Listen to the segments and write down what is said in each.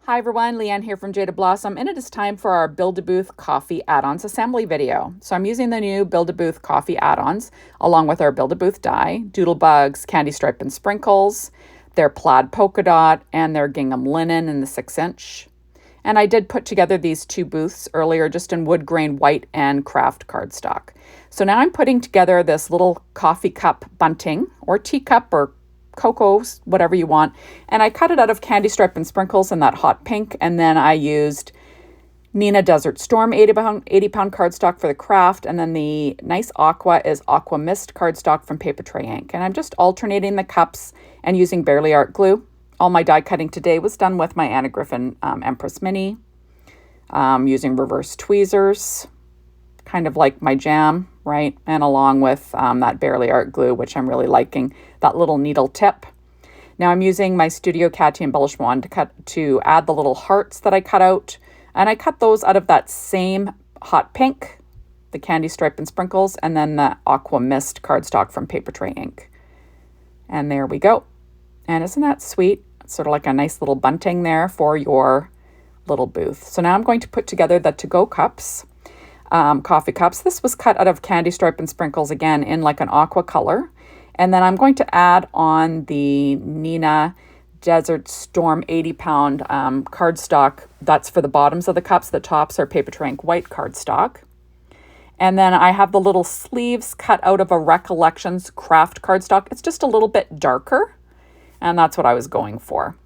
Hi everyone, Leanne here from Jaded Blossom, and it is time for our Build-A-Booth Coffee Add-Ons assembly video. So I'm using the new Build-A-Booth Coffee Add-Ons along with our Build-A-Booth die, Doodlebugs, Candy Stripe and Sprinkles, their Plaid Polka Dot, and their Gingham Linen in the 6-inch. And I did put together these two booths earlier just in wood grain white and kraft cardstock. So now I'm putting together this little coffee cup bunting or teacup or cocoa, whatever you want. And I cut it out of Candy Stripe and Sprinkles in that hot pink. And then I used Neenah Desert Storm 80-pound cardstock for the craft. And then the nice aqua is Aqua Mist cardstock from Trey Ink. And I'm just alternating the cups and using Barely Art glue. All my die cutting today was done with my Anna Griffin Empress Mini, using reverse tweezers, kind of like my jam, right? And along with that Barely Art glue, which I'm really liking, that little needle tip. Now I'm using my Studio Katia embellishment wand to add the little hearts that I cut out. And I cut those out of that same hot pink, the Candy Stripe and Sprinkles, and then the Aqua Mist cardstock from Trey Ink. And there we go. And isn't that sweet? It's sort of like a nice little bunting there for your little booth. So now I'm going to put together the to-go cups. Coffee cups. This was cut out of Candy Stripe and Sprinkles again in like an aqua color. And then I'm going to add on the Neenah Desert Storm 80-pound cardstock. That's for the bottoms of the cups. The tops are Trey Ink white cardstock. And then I have the little sleeves cut out of a Recollections kraft cardstock. It's just a little bit darker. And that's what I was going for.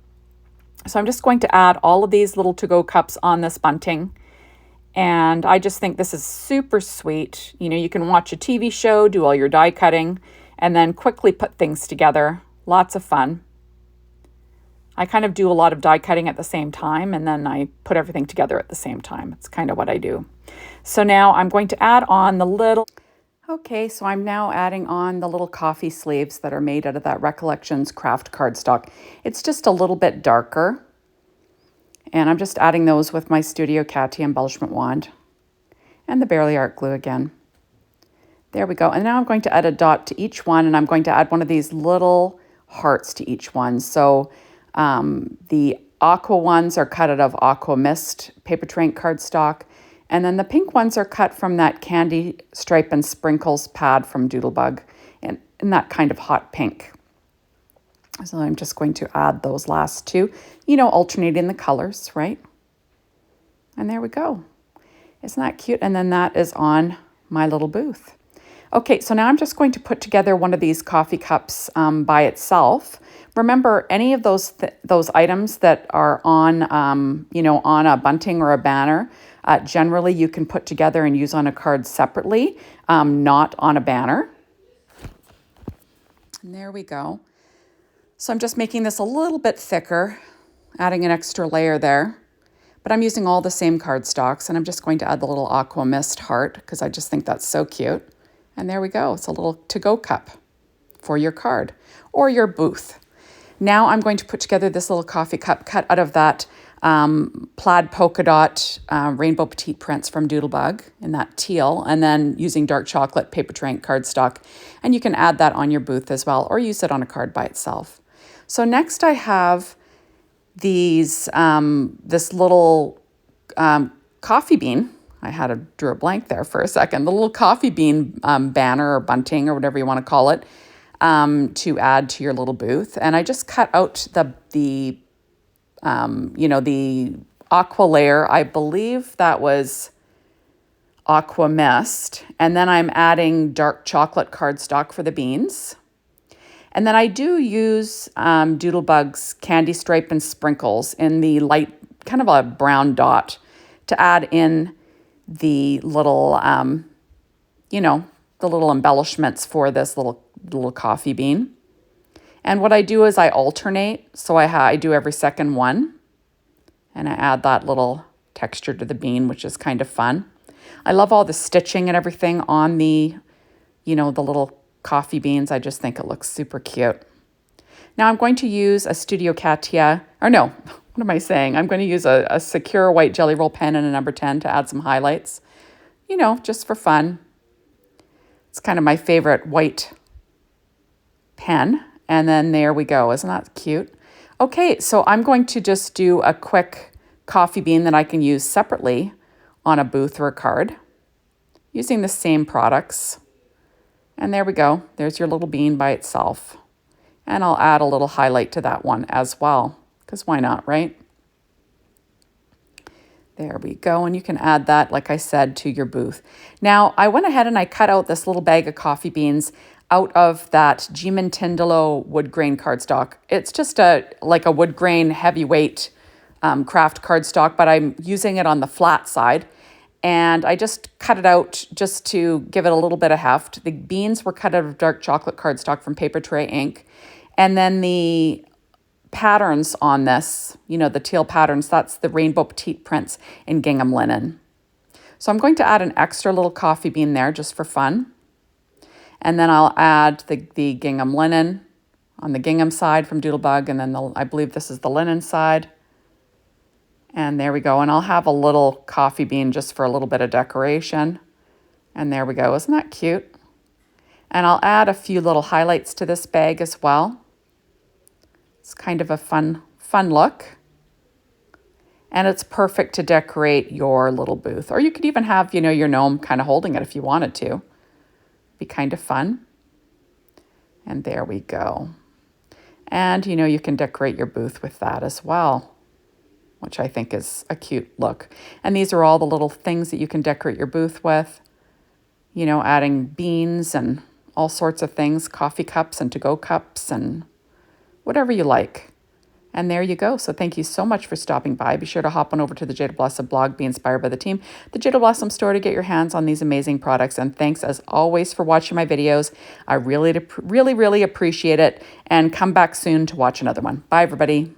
So I'm just going to add all of these little to-go cups on this bunting. And I just think this is super sweet. You know, you can watch a TV show, do all your die cutting, and then quickly put things together. Lots of fun. I kind of do a lot of die cutting at the same time, and then I put everything together at the same time. It's kind of what I do. So now I'm going to add on the little... Okay, so I'm now adding on the little coffee sleeves that are made out of that Recollections kraft cardstock. It's just a little bit darker. And I'm just adding those with my Studio Katia embellishment wand and the Barely Art glue again. There we go. And now I'm going to add a dot to each one, and I'm going to add one of these little hearts to each one. So the aqua ones are cut out of Aqua Mist Trey Ink cardstock. And then the pink ones are cut from that Candy Stripe and Sprinkles pad from Doodlebug in that kind of hot pink. So I'm just going to add those last two, you know, alternating the colors, right? And there we go. Isn't that cute? And then that is on my little booth. Okay, so now I'm just going to put together one of these coffee cups by itself. Remember, any of those items that are on, you know, on a bunting or a banner, generally you can put together and use on a card separately, not on a banner. And there we go. So I'm just making this a little bit thicker, adding an extra layer there. But I'm using all the same cardstocks, and I'm just going to add the little Aqua Mist heart because I just think that's so cute. And there we go. It's a little to-go cup for your card or your booth. Now I'm going to put together this little coffee cup cut out of that Plaid Polka Dot Rainbow Petite prints from Doodlebug in that teal, and then using dark chocolate Trey Ink cardstock. And you can add that on your booth as well, or use it on a card by itself. So next I have these this little coffee bean. I drew a blank there for a second. The little coffee bean banner or bunting or whatever you want to call it to add to your little booth. And I just cut out the you know, the aqua layer. I believe that was Aqua Mist. And then I'm adding dark chocolate cardstock for the beans. And then I do use Doodlebugs Candy Stripe and Sprinkles in the light, kind of a brown dot to add in the little, you know, the little embellishments for this little coffee bean. And what I do is I alternate. So I do every second one. And I add that little texture to the bean, which is kind of fun. I love all the stitching and everything on the, you know, the little coffee beans. I just think it looks super cute. Now I'm going to use a Studio Katia, or no, what am I saying? I'm going to use a Sakura white jelly roll pen and a number 10 to add some highlights, you know, just for fun. It's kind of my favorite white pen. And then there we go. Isn't that cute? Okay, so I'm going to just do a quick coffee bean that I can use separately on a booth or a card using the same products. And there we go. There's your little bean by itself. And I'll add a little highlight to that one as well, because why not, right? There we go. And you can add that, like I said, to your booth. Now, I went ahead and I cut out this little bag of coffee beans out of that Gmund Tindalo Woodgrain cardstock. It's just like a wood grain heavyweight kraft cardstock, but I'm using it on the flat side. And I just cut it out just to give it a little bit of heft. The beans were cut out of dark chocolate cardstock from paper Trey Ink. And then the patterns on this, you know, the teal patterns, that's the rainbow petite prints in gingham linen. So I'm going to add an extra little coffee bean there just for fun. And then I'll add the gingham linen on the gingham side from Doodlebug, and then I believe this is the linen side. And there we go. And I'll have a little coffee bean just for a little bit of decoration. And there we go. Isn't that cute? And I'll add a few little highlights to this bag as well. It's kind of a fun look. And it's perfect to decorate your little booth. Or you could even have, you know, your gnome kind of holding it if you wanted to. Be kind of fun. And there we go. And, you know, you can decorate your booth with that as well, which I think is a cute look. And these are all the little things that you can decorate your booth with. You know, adding beans and all sorts of things, coffee cups and to-go cups and whatever you like. And there you go. So thank you so much for stopping by. Be sure to hop on over to the Jaded Blossom blog, be inspired by the team, the Jaded Blossom store, to get your hands on these amazing products. And thanks as always for watching my videos. I really appreciate it. And come back soon to watch another one. Bye, everybody.